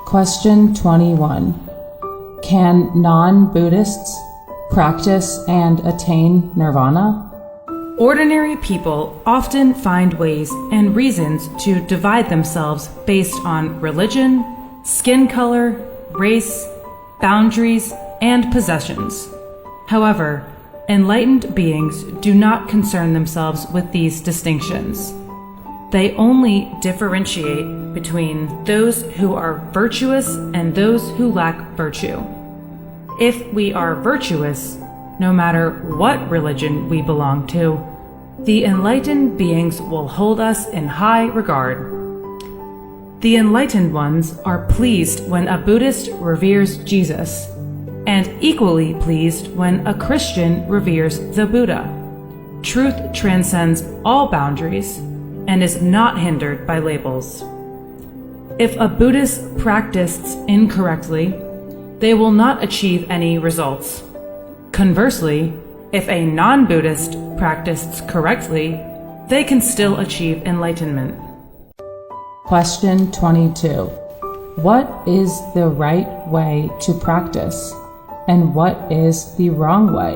Question 21. Can non-Buddhists practice and attain nirvana? Ordinary people often find ways and reasons to divide themselves based on religion, skin color, race, boundaries, and possessions. However, enlightened beings do not concern themselves with these distinctions. They only differentiate between those who are virtuous and those who lack virtue. If we are virtuous, no matter what religion we belong to, the enlightened beings will hold us in high regard. The enlightened ones are pleased when a Buddhist reveres Jesus, and equally pleased when a Christian reveres the Buddha. Truth transcends all boundaries and is not hindered by labels. If a Buddhist practiced incorrectly, they will not achieve any results. Conversely, if a non-Buddhist practiced correctly, they can still achieve enlightenment. Question 22. What is the right way to practice, and what is the wrong way?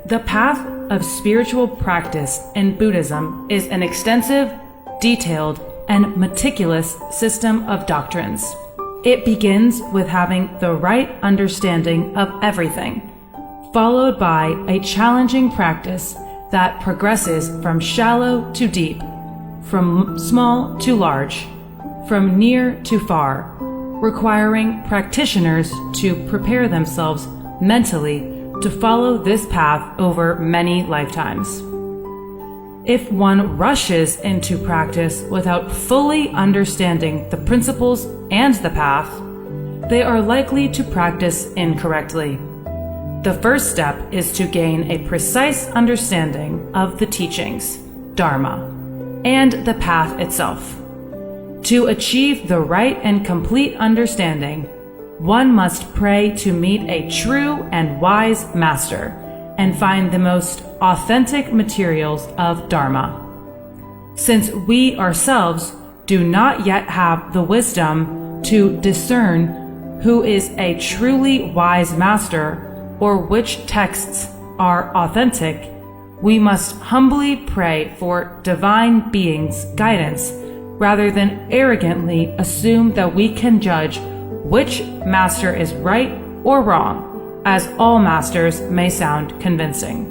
The path of spiritual practice in Buddhism is an extensive, detailed, and meticulous system of doctrines. It begins with having the right understanding of everything, followed by a challenging practice that progresses from shallow to deep, from small to large, from near to far, requiring practitioners to prepare themselves mentally to follow this path over many lifetimes. If one rushes into practice without fully understanding the principles and the path, they are likely to practice incorrectly. The first step is to gain a precise understanding of the teachings, Dharma, and the path itself. To achieve the right and complete understanding, one must pray to meet a true and wise master and find the most authentic materials of Dharma. Since we ourselves do not yet have the wisdom to discern who is a truly wise master or which texts are authentic, we must humbly pray for divine beings' guidance rather than arrogantly assume that we can judge which master is right or wrong, as all masters may sound convincing.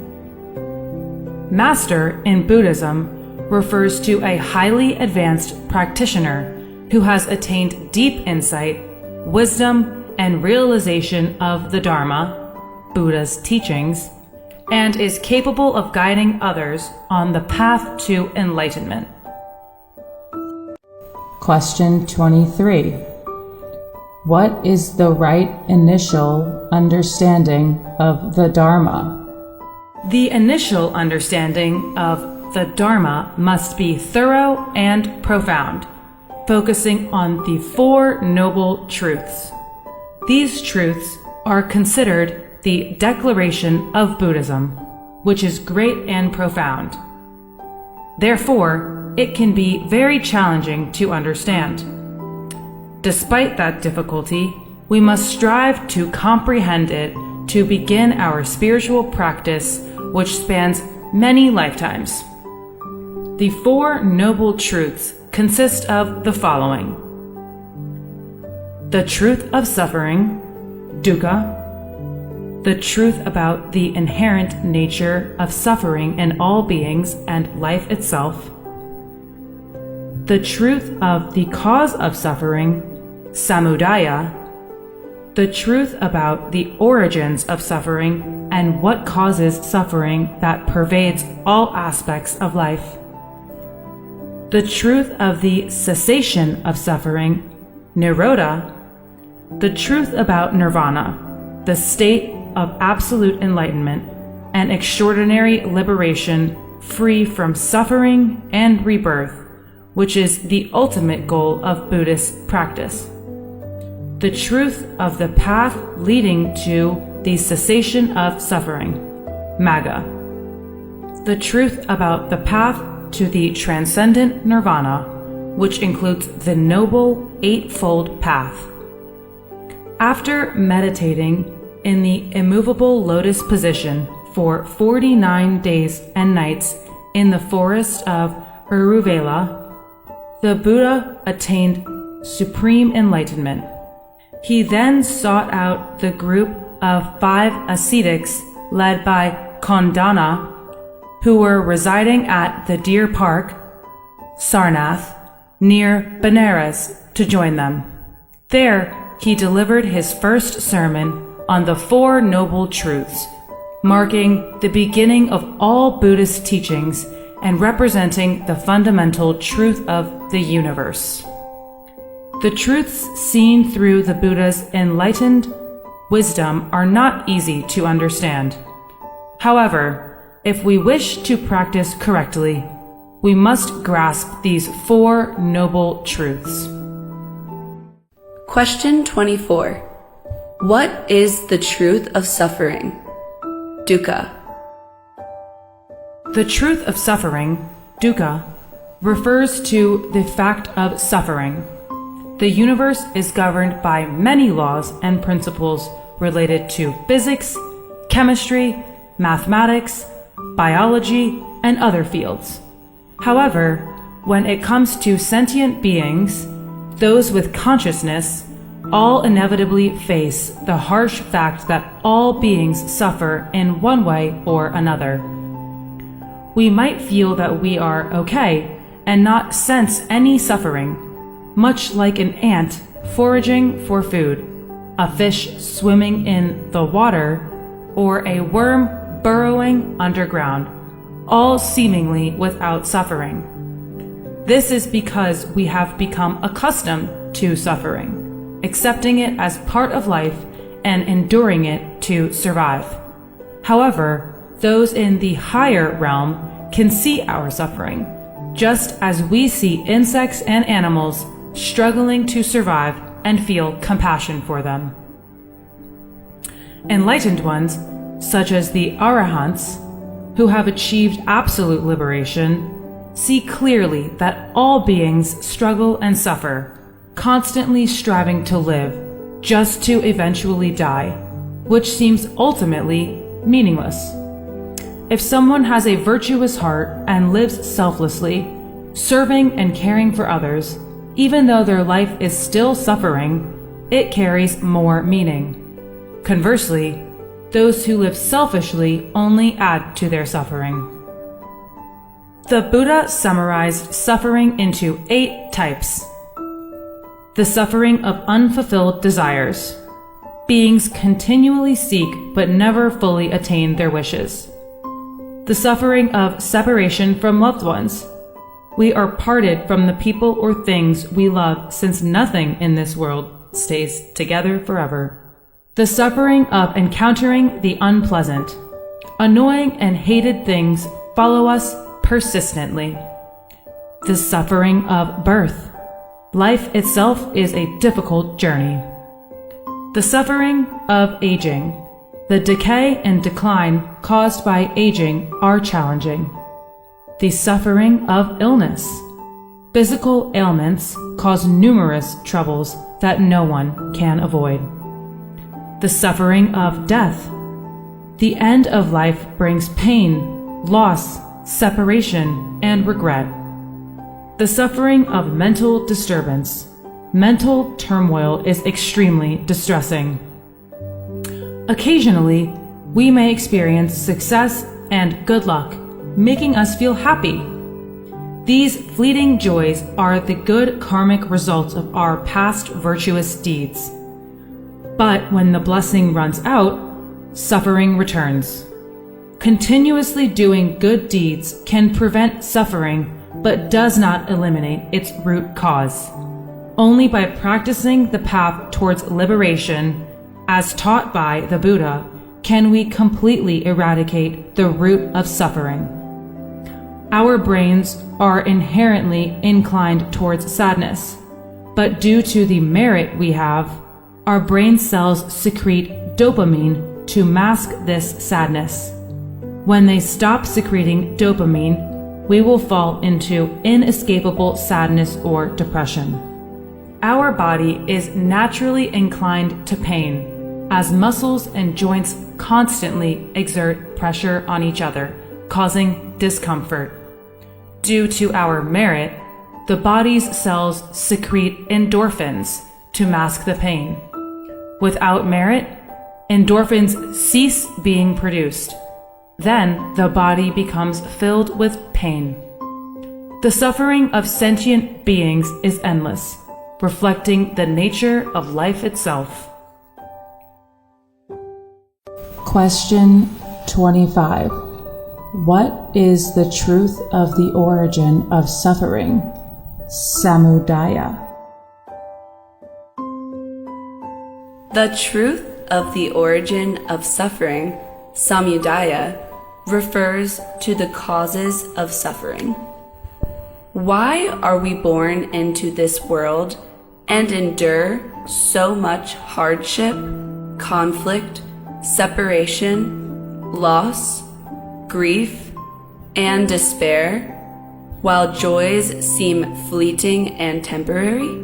Master in Buddhism refers to a highly advanced practitioner who has attained deep insight, wisdom, and realization of the Dharma, Buddha's teachings, and is capable of guiding others on the path to enlightenment. Question 23. What is the right initial understanding of the Dharma? The initial understanding of the Dharma must be thorough and profound, focusing on the Four Noble Truths. These truths are considered the declaration of Buddhism, which is great and profound. Therefore, it can be very challenging to understand. Despite that difficulty, we must strive to comprehend it to begin our spiritual practice, which spans many lifetimes. The Four Noble Truths consist of the following: the truth of suffering, dukkha, the truth about the inherent nature of suffering in all beings and life itself, the truth of the cause of suffering, samudaya, the truth about the origins of suffering and what causes suffering that pervades all aspects of life, the truth of the cessation of suffering, nirodha, the truth about nirvana, the state of absolute enlightenment and extraordinary liberation free from suffering and rebirth, which is the ultimate goal of Buddhist practice. The truth of the path leading to the cessation of suffering, magga. The truth about the path to the transcendent nirvana, which includes the Noble Eightfold Path. After meditating in the immovable lotus position for 49 days and nights in the forest of Uruvela, the Buddha attained supreme enlightenment. He then sought out the group of 5 ascetics led by Kondana, who were residing at the Deer Park, Sarnath, near Benares, to join them. There, he delivered his first sermon on the Four Noble Truths, marking the beginning of all Buddhist teachings and representing the fundamental truth of the universe. The truths seen through the Buddha's enlightened wisdom are not easy to understand. However, if we wish to practice correctly, we must grasp these 4 noble truths. Question 24. What is the truth of suffering? Dukkha. The truth of suffering, dukkha, refers to the fact of suffering. The universe is governed by many laws and principles related to physics, chemistry, mathematics, biology, and other fields. However, when it comes to sentient beings, those with consciousness, all inevitably face the harsh fact that all beings suffer in one way or another. We might feel that we are okay and not sense any suffering, much like an ant foraging for food, a fish swimming in the water, or a worm burrowing underground, all seemingly without suffering. This is because we have become accustomed to suffering, accepting it as part of life and enduring it to survive. However, those in the higher realm can see our suffering, just as we see insects and animals struggling to survive and feel compassion for them. Enlightened ones, such as the Arahants, who have achieved absolute liberation, see clearly that all beings struggle and suffer, constantly striving to live, just to eventually die, which seems ultimately meaningless. If someone has a virtuous heart and lives selflessly, serving and caring for others, even though their life is still suffering, it carries more meaning. Conversely, those who live selfishly only add to their suffering. The Buddha summarized suffering into 8 types. The suffering of unfulfilled desires. Beings continually seek but never fully attain their wishes. The suffering of separation from loved ones. We are parted from the people or things we love, since nothing in this world stays together forever. The suffering of encountering the unpleasant. Annoying and hated things follow us persistently. The suffering of birth. Life itself is a difficult journey. The suffering of aging. The decay and decline caused by aging are challenging. The suffering of illness. Physical ailments cause numerous troubles that no one can avoid. The suffering of death. The end of life brings pain, loss, separation, and regret. The suffering of mental disturbance. Mental turmoil is extremely distressing. Occasionally, we may experience success and good luck, making us feel happy. These fleeting joys are the good karmic results of our past virtuous deeds. But when the blessing runs out, suffering returns. Continuously doing good deeds can prevent suffering, but does not eliminate its root cause. Only by practicing the path towards liberation, as taught by the Buddha, can we completely eradicate the root of suffering. Our brains are inherently inclined towards sadness, but due to the merit we have, our brain cells secrete dopamine to mask this sadness. When they stop secreting dopamine, we will fall into inescapable sadness or depression. Our body is naturally inclined to pain, as muscles and joints constantly exert pressure on each other, causing discomfort. Due to our merit, the body's cells secrete endorphins to mask the pain. Without merit, endorphins cease being produced. Then the body becomes filled with pain. The suffering of sentient beings is endless, reflecting the nature of life itself. Question 25. What is the truth of the origin of suffering? Samudaya. The truth of the origin of suffering, samudaya, refers to the causes of suffering. Why are we born into this world and endure so much hardship, conflict, separation, loss, grief, and despair, while joys seem fleeting and temporary?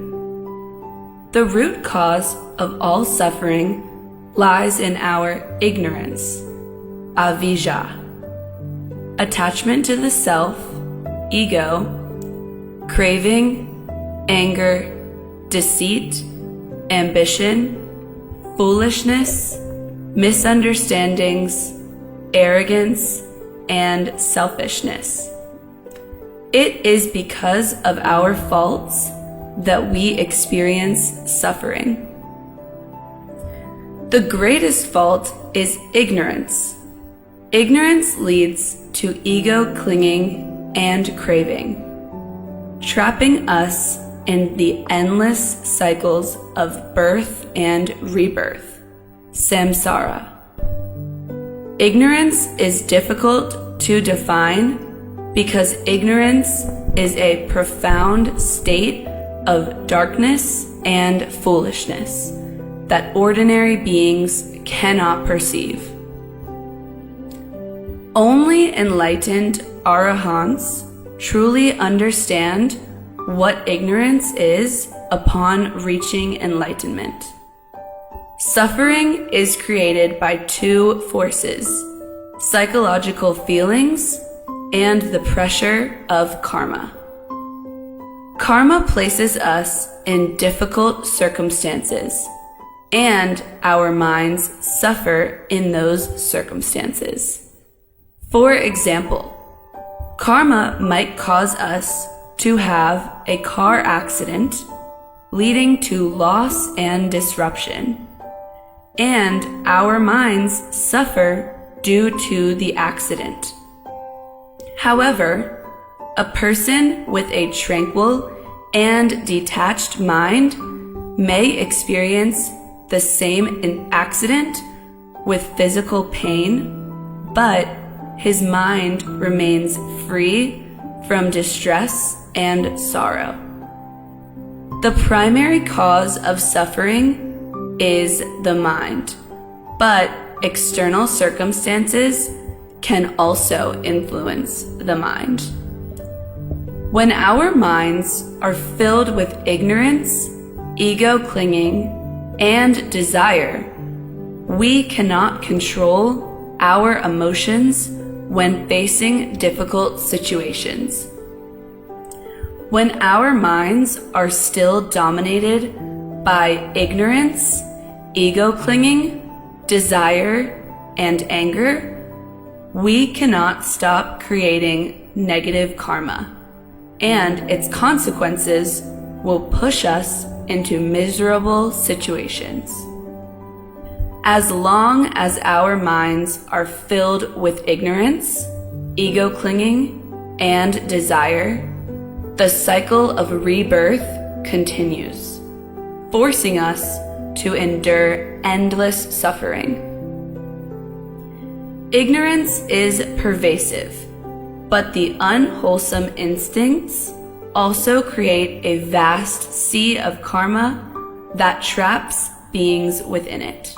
The root cause of all suffering lies in our ignorance, avijja, attachment to the self, ego, craving, anger, deceit, ambition, foolishness, misunderstandings, arrogance, and selfishness. It is because of our faults that we experience suffering. The greatest fault is ignorance. Ignorance leads to ego clinging and craving, trapping us in the endless cycles of birth and rebirth, samsara. Ignorance is difficult to define because ignorance is a profound state of darkness and foolishness that ordinary beings cannot perceive. Only enlightened arahants truly understand what ignorance is upon reaching enlightenment. Suffering is created by two forces: psychological feelings and the pressure of karma. Karma places us in difficult circumstances, and our minds suffer in those circumstances. For example, karma might cause us to have a car accident, leading to loss and disruption, and our minds suffer due to the accident. However, a person with a tranquil and detached mind may experience the same accident with physical pain, but his mind remains free from distress and sorrow. The primary cause of suffering is the mind, but external circumstances can also influence the mind. When our minds are filled with ignorance, ego clinging, and desire, we cannot control our emotions when facing difficult situations. When our minds are still dominated by ignorance, ego clinging, desire, and anger, we cannot stop creating negative karma, and its consequences will push us into miserable situations. As long as our minds are filled with ignorance, ego clinging, and desire, the cycle of rebirth continues, forcing us to endure endless suffering. Ignorance is pervasive, but the unwholesome instincts also create a vast sea of karma that traps beings within it.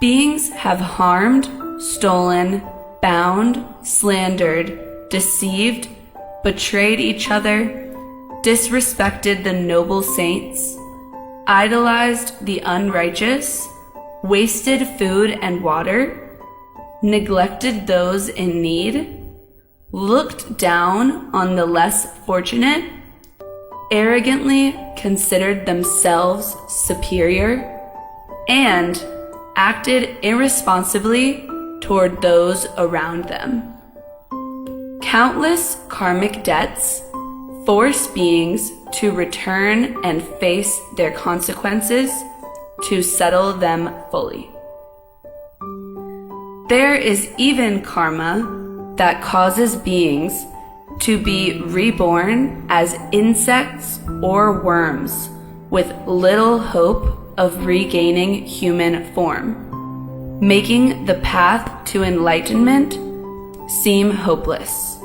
Beings have harmed, stolen, bound, slandered, deceived, betrayed each other, disrespected the noble saints, idolized the unrighteous, wasted food and water, neglected those in need, looked down on the less fortunate, arrogantly considered themselves superior, and acted irresponsibly toward those around them. Countless karmic debts force beings to return and face their consequences to settle them fully. There is even karma that causes beings to be reborn as insects or worms with little hope of regaining human form, making the path to enlightenment seem hopeless.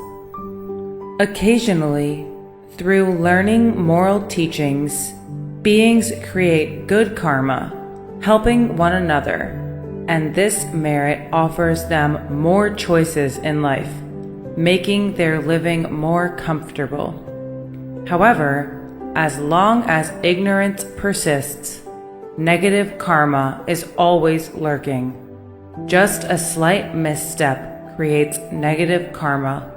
Occasionally, through learning moral teachings, beings create good karma, helping one another, and this merit offers them more choices in life, making their living more comfortable. However, as long as ignorance persists, negative karma is always lurking. Just a slight misstep creates negative karma,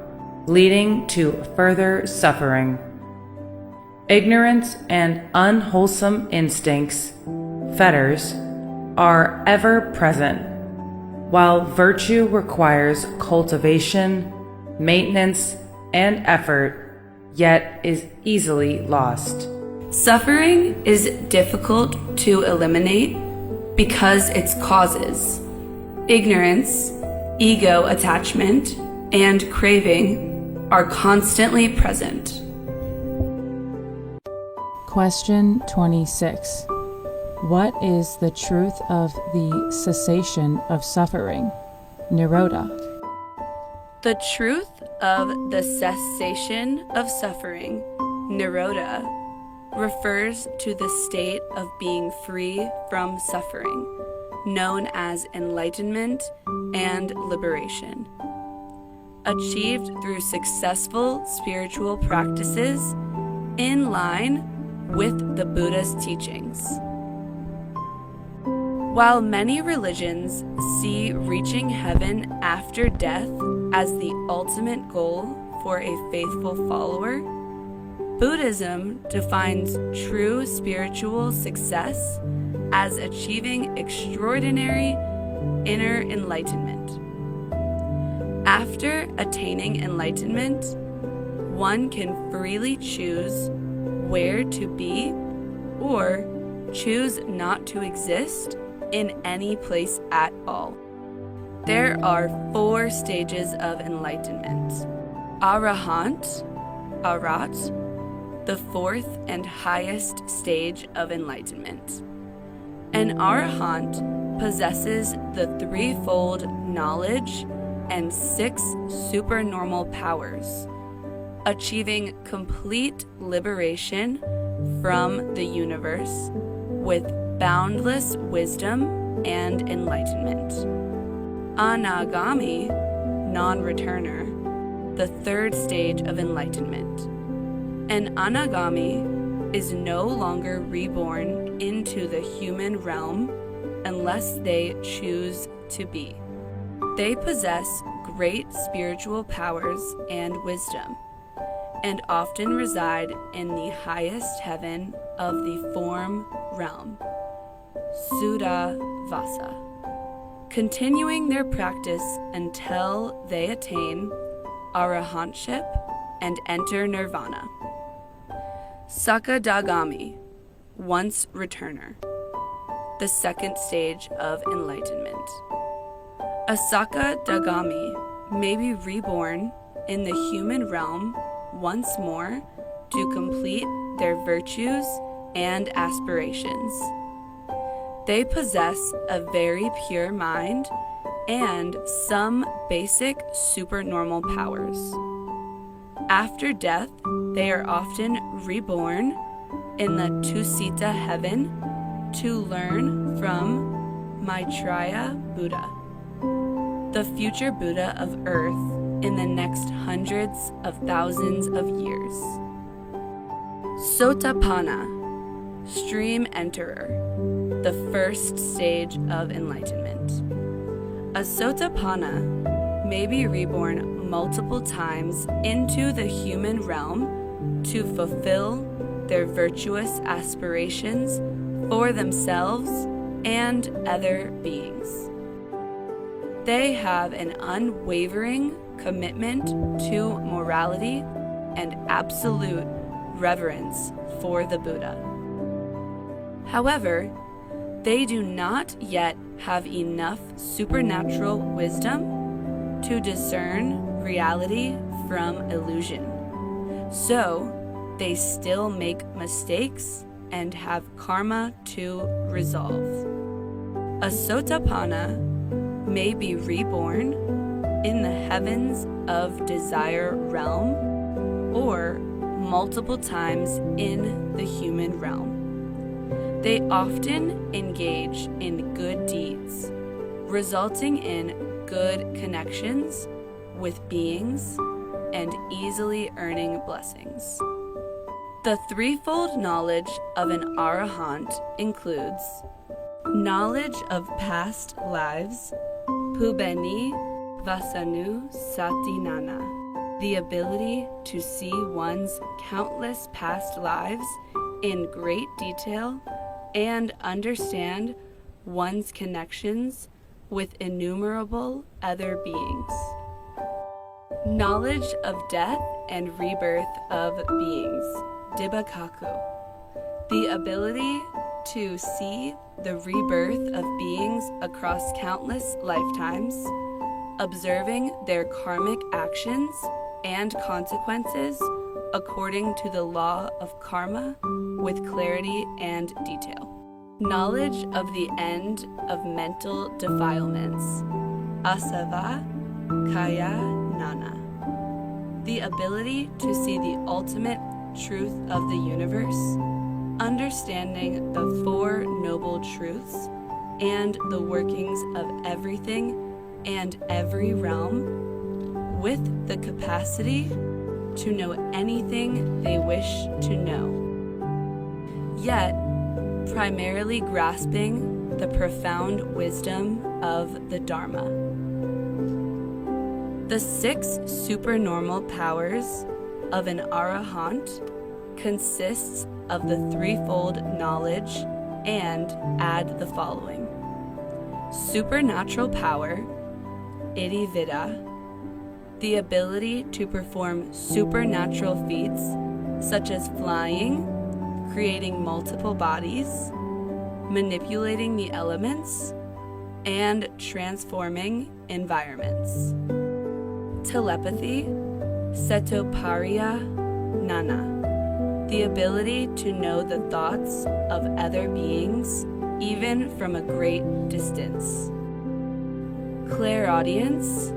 leading to further suffering. Ignorance and unwholesome instincts, fetters, are ever present, while virtue requires cultivation, maintenance, and effort, yet is easily lost. Suffering is difficult to eliminate because its causes, ignorance, ego attachment, and craving, are constantly present. Question 26. What is the truth of the cessation of suffering? Nirodha. The truth of the cessation of suffering, Nirodha, refers to the state of being free from suffering, known as enlightenment and liberation, achieved through successful spiritual practices in line with the Buddha's teachings. While many religions see reaching heaven after death as the ultimate goal for a faithful follower, Buddhism defines true spiritual success as achieving extraordinary inner enlightenment. After attaining enlightenment, one can freely choose where to be or choose not to exist in any place at all. There are 4 stages of enlightenment. Arahant, Arat, the 4th and highest stage of enlightenment. An Arahant possesses the 3-fold knowledge and 6 supernormal powers, achieving complete liberation from the universe with boundless wisdom and enlightenment. Anagami, non-returner, the 3rd stage of enlightenment. An Anagami is no longer reborn into the human realm unless they choose to be. They possess great spiritual powers and wisdom, and often reside in the highest heaven of the form realm, Suddhavasa, continuing their practice until they attain arahantship and enter nirvana. Sakadagami, once returner, the 2nd stage of enlightenment. A Sakadagami may be reborn in the human realm once more to complete their virtues and aspirations. They possess a very pure mind and some basic supernormal powers. After death, they are often reborn in the Tusita heaven to learn from Maitreya Buddha, the future Buddha of earth in the next hundreds of thousands of years. Sotapanna, stream enterer, the first stage of enlightenment. A Sotapanna may be reborn multiple times into the human realm to fulfill their virtuous aspirations for themselves and other beings. They have an unwavering commitment to morality and absolute reverence for the Buddha. However, they do not yet have enough supernatural wisdom to discern reality from illusion. So, they still make mistakes and have karma to resolve. A Sotapanna may be reborn in the heavens of desire realm or multiple times in the human realm. They often engage in good deeds, resulting in good connections with beings and easily earning blessings. The threefold knowledge of an arahant includes knowledge of past lives, Pubeni Vasanu Satinana, the ability to see one's countless past lives in great detail and understand one's connections with innumerable other beings. Knowledge of death and rebirth of beings, Dibakaku, the ability to see the rebirth of beings across countless lifetimes, observing their karmic actions and consequences according to the law of karma with clarity and detail. Knowledge of the end of mental defilements, Asava Kaya Nana, the ability to see the ultimate truth of the universe, understanding the Four Noble Truths and the workings of everything and every realm, with the capacity to know anything they wish to know, yet primarily grasping the profound wisdom of the Dharma. The 6 supernormal powers of an arahant consists of the threefold knowledge and add the following: supernatural power, Iddhivida, the ability to perform supernatural feats such as flying, creating multiple bodies, manipulating the elements, and transforming environments. Telepathy, Setoparya Nana, the ability to know the thoughts of other beings even from a great distance. Clairaudience,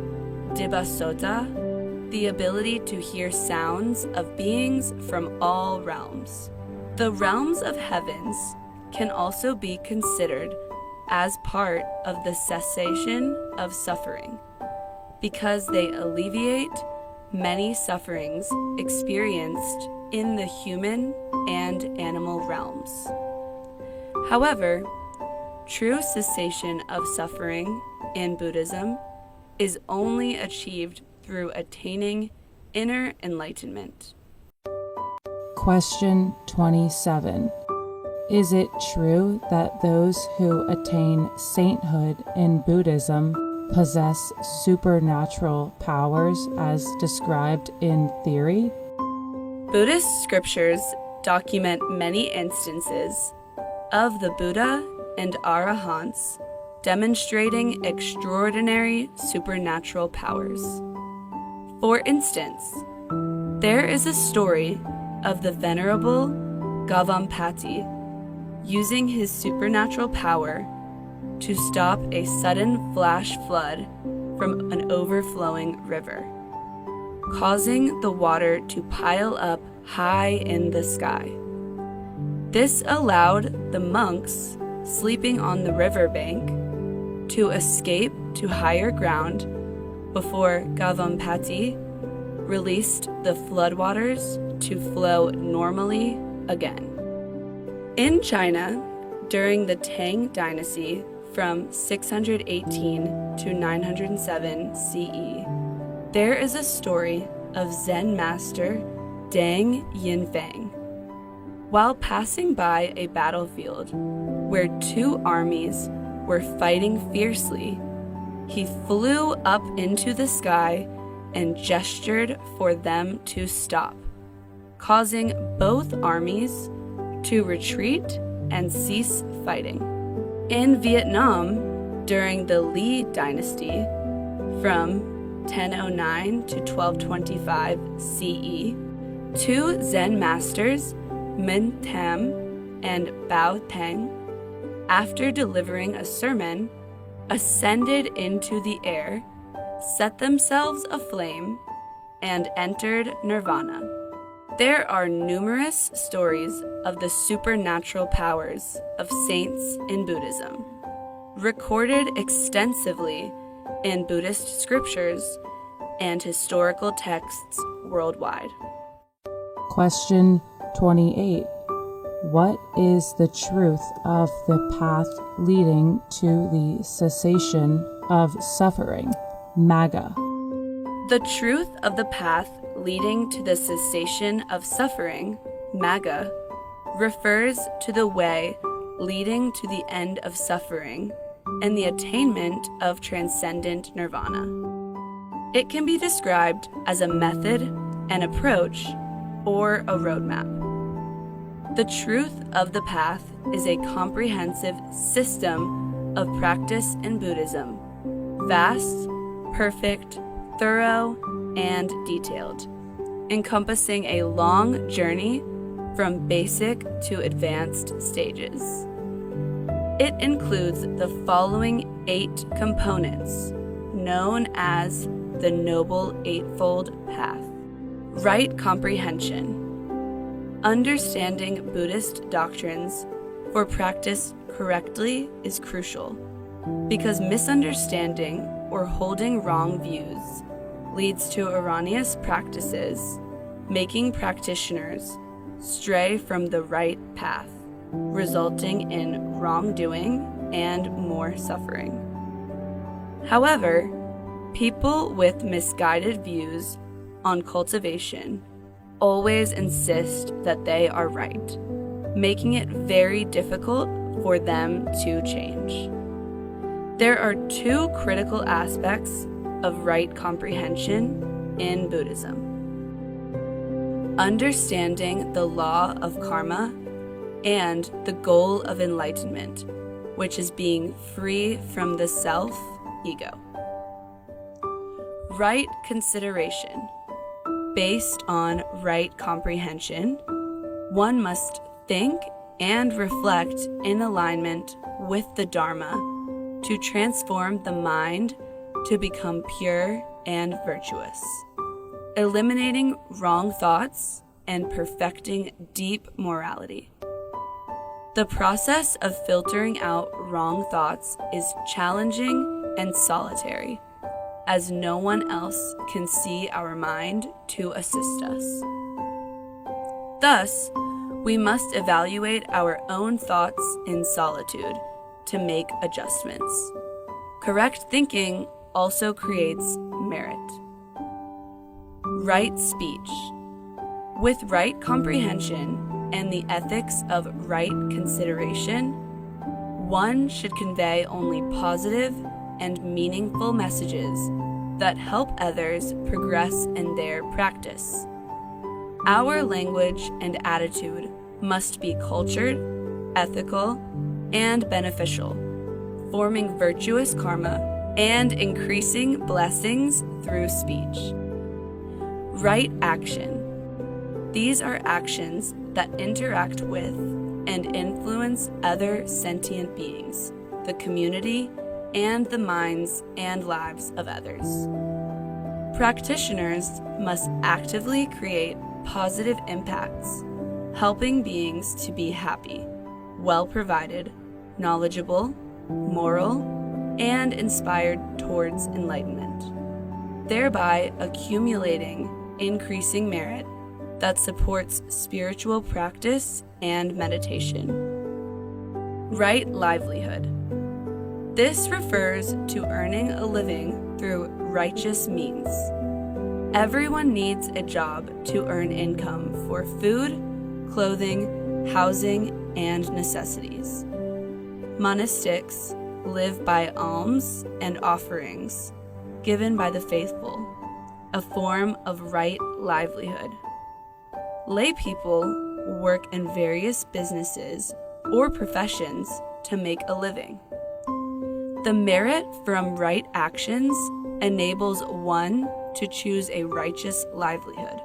Dibasota, the ability to hear sounds of beings from all realms. The realms of heavens can also be considered as part of the cessation of suffering, because they alleviate many sufferings experienced in the human and animal realms. However, true cessation of suffering in Buddhism is only achieved through attaining inner enlightenment. Question 27. Is it true that those who attain sainthood in Buddhism possess supernatural powers as described in theory? Buddhist scriptures document many instances of the Buddha and Arahants demonstrating extraordinary supernatural powers. For instance, there is a story of the Venerable Gavampati using his supernatural power to stop a sudden flash flood from an overflowing river, causing the water to pile up high in the sky. This allowed the monks sleeping on the riverbank to escape to higher ground before Gavampati released the floodwaters to flow normally again. In China, during the Tang Dynasty from 618 to 907 CE, there is a story of Zen master Deng Yinfang. While passing by a battlefield where two armies were fighting fiercely, he flew up into the sky and gestured for them to stop, causing both armies to retreat and cease fighting. In Vietnam, during the Le Dynasty, from 1009 to 1225 CE, two Zen masters, Minh Tam and Bao Teng, after delivering a sermon, ascended into the air, set themselves aflame, and entered nirvana. There are numerous stories of the supernatural powers of saints in Buddhism, recorded extensively in Buddhist scriptures and historical texts worldwide. Question 28. What is the truth of the path leading to the cessation of suffering? Magga. The truth of the path leading to the cessation of suffering, Magga, refers to the way leading to the end of suffering and the attainment of transcendent nirvana. It can be described as a method, an approach, or a roadmap. The truth of the path is a comprehensive system of practice in Buddhism, vast, perfect, thorough, and detailed, encompassing a long journey from basic to advanced stages. It includes the following 8 components, known as the Noble Eightfold Path. Right comprehension. Understanding Buddhist doctrines for practice correctly is crucial, because misunderstanding or holding wrong views leads to erroneous practices, making practitioners stray from the right path, resulting in wrongdoing and more suffering. However, people with misguided views on cultivation always insist that they are right, making it very difficult for them to change. There are 2 critical aspects of right comprehension in Buddhism: understanding the law of karma and the goal of enlightenment, which is being free from the self-ego. Right consideration. Based on right comprehension, one must think and reflect in alignment with the Dharma to transform the mind to become pure and virtuous, eliminating wrong thoughts and perfecting deep morality. The process of filtering out wrong thoughts is challenging and solitary, as no one else can see our mind to assist us. Thus, we must evaluate our own thoughts in solitude to make adjustments. Correct thinking also creates merit. Right speech. With right comprehension and the ethics of right consideration, one should convey only positive and meaningful messages that help others progress in their practice. Our language and attitude must be cultured, ethical, and beneficial, forming virtuous karma and increasing blessings through speech. Right action. These are actions that interact with and influence other sentient beings, the community, and the minds and lives of others. Practitioners must actively create positive impacts, helping beings to be happy, well-provided, knowledgeable, moral, and inspired towards enlightenment. thereby accumulating increasing merit that supports spiritual practice and meditation. Right livelihood. This refers to earning a living through righteous means. Everyone needs a job to earn income for food, clothing, housing, and necessities. Monastics live by alms and offerings given by the faithful, a form of right livelihood. Lay people work in various businesses or professions to make a living. The merit from right actions enables one to choose a righteous livelihood,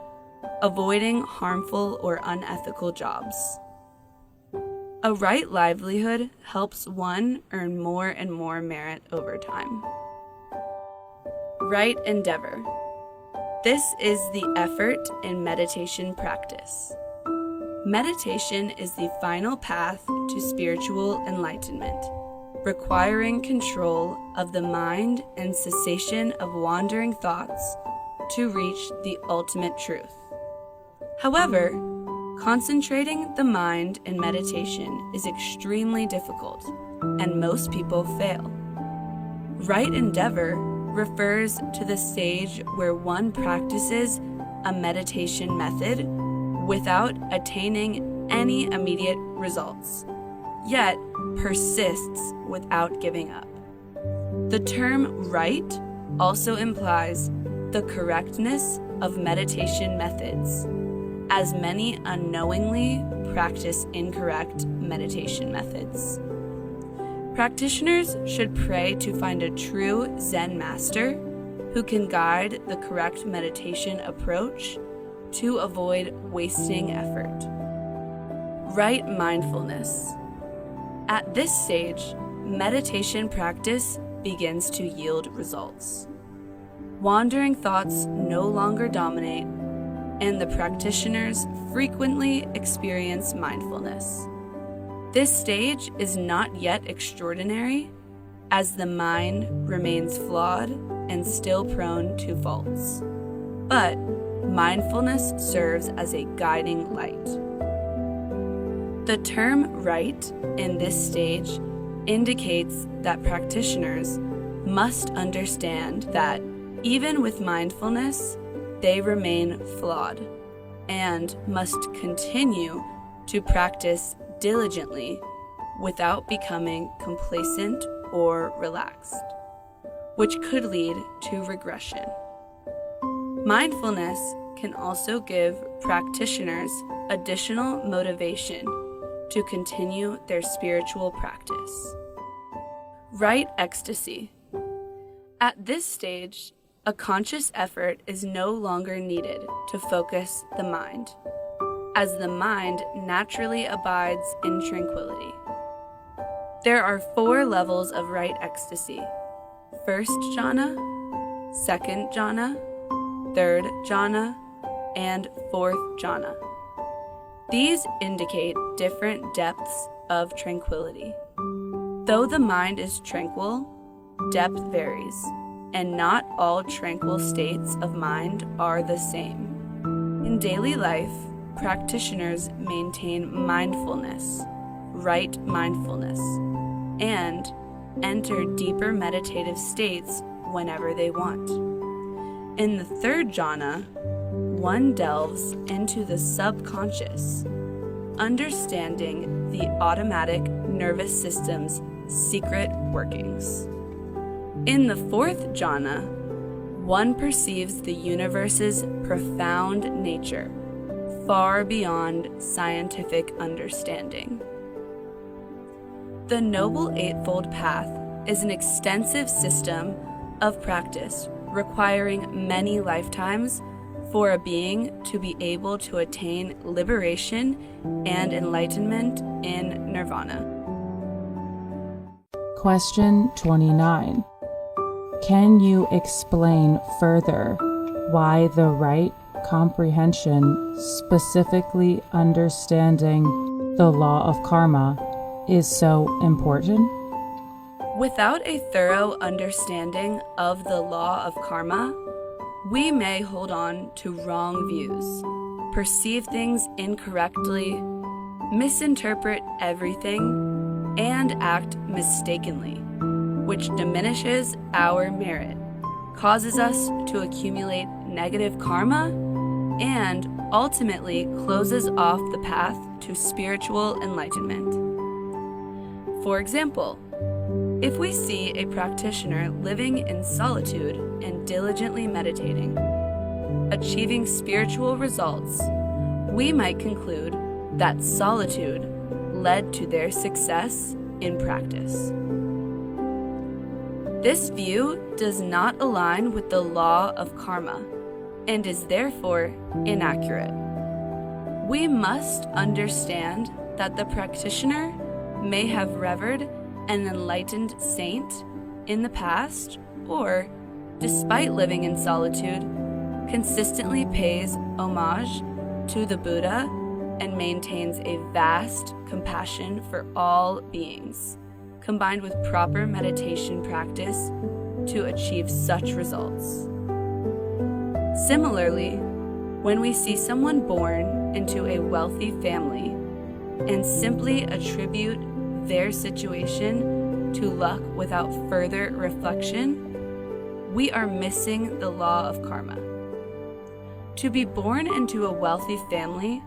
avoiding harmful or unethical jobs. A right livelihood helps one earn more and more merit over time. Right endeavor. This is the effort in meditation practice. Meditation is the final path to spiritual enlightenment, requiring control of the mind and cessation of wandering thoughts to reach the ultimate truth. However, concentrating the mind in meditation is extremely difficult, and most people fail. Right endeavor refers to the stage where one practices a meditation method without attaining any immediate results, yet persists without giving up. The term right also implies the correctness of meditation methods, as many unknowingly practice incorrect meditation methods. Practitioners should pray to find a true Zen master who can guide the correct meditation approach to avoid wasting effort. Right mindfulness. At this stage, meditation practice begins to yield results. Wandering thoughts no longer dominate, and the practitioners frequently experience mindfulness. This stage is not yet extraordinary, as the mind remains flawed and still prone to faults. But mindfulness serves as a guiding light. The term right in this stage indicates that practitioners must understand that even with mindfulness, they remain flawed and must continue to practice diligently without becoming complacent or relaxed, which could lead to regression. Mindfulness can also give practitioners additional motivation to continue their spiritual practice. Right ecstasy. At this stage, a conscious effort is no longer needed to focus the mind, as the mind naturally abides in tranquility. There are 4 levels of right ecstasy: first jhana, second jhana, third jhana, and fourth jhana. These indicate different depths of tranquility. Though the mind is tranquil, depth varies, and not all tranquil states of mind are the same. In daily life, practitioners maintain mindfulness, right mindfulness, and enter deeper meditative states whenever they want. In the third jhana, one delves into the subconscious, understanding the automatic nervous system's secret workings. In the fourth jhana, one perceives the universe's profound nature, far beyond scientific understanding. The Noble Eightfold Path is an extensive system of practice requiring many lifetimes for a being to be able to attain liberation and enlightenment in nirvana. Question 29. Can you explain further why the right comprehension, specifically understanding the law of karma, is so important? Without a thorough understanding of the law of karma, We may hold on to wrong views, perceive things incorrectly, misinterpret everything, and act mistakenly, which diminishes our merit, causes us to accumulate negative karma, and ultimately closes off the path to spiritual enlightenment. For example, if we see a practitioner living in solitude and diligently meditating, achieving spiritual results, we might conclude that solitude led to their success in practice. This view does not align with the law of karma and is therefore inaccurate. We must understand that the practitioner may have revered an enlightened saint in the past, or, despite living in solitude, consistently pays homage to the Buddha and maintains a vast compassion for all beings, combined with proper meditation practice to achieve such results. Similarly, when we see someone born into a wealthy family and simply attribute their situation to luck without further reflection, we are missing the law of karma. To be born into a wealthy family,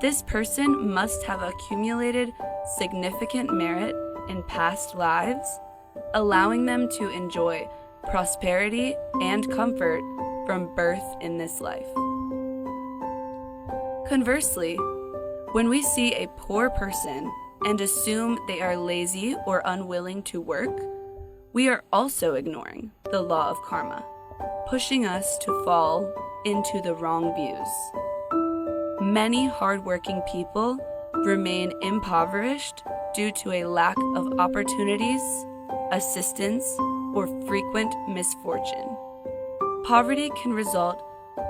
this person must have accumulated significant merit in past lives, allowing them to enjoy prosperity and comfort from birth in this life. Conversely, when we see a poor person and assume they are lazy or unwilling to work, we are also ignoring the law of karma, pushing us to fall into the wrong views. Many hardworking people remain impoverished due to a lack of opportunities, assistance, or frequent misfortune. Poverty can result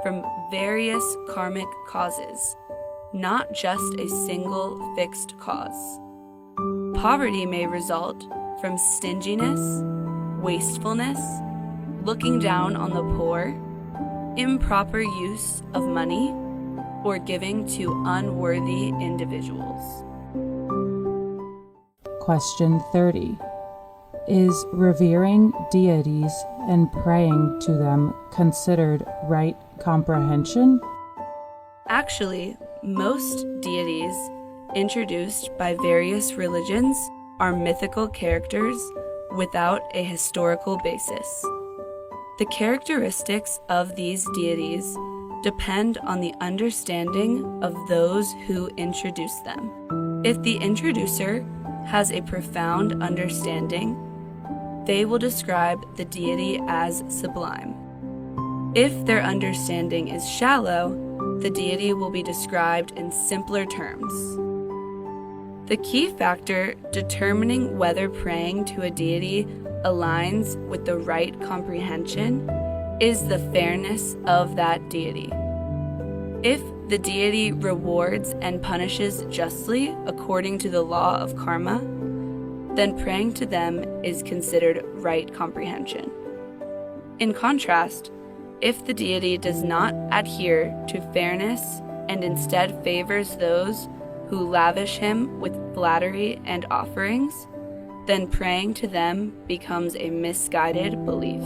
from various karmic causes, not just a single fixed cause. Poverty may result from stinginess, wastefulness, looking down on the poor, improper use of money, or giving to unworthy individuals. Question 30. Is revering deities and praying to them considered right comprehension? Actually, most deities introduced by various religions are mythical characters without a historical basis. The characteristics of these deities depend on the understanding of those who introduce them. If the introducer has a profound understanding, they will describe the deity as sublime. If their understanding is shallow, the deity will be described in simpler terms. The key factor determining whether praying to a deity aligns with the right comprehension is the fairness of that deity. If the deity rewards and punishes justly according to the law of karma, then praying to them is considered right comprehension. In contrast, if the deity does not adhere to fairness and instead favors those who lavish him with flattery and offerings, then praying to them becomes a misguided belief.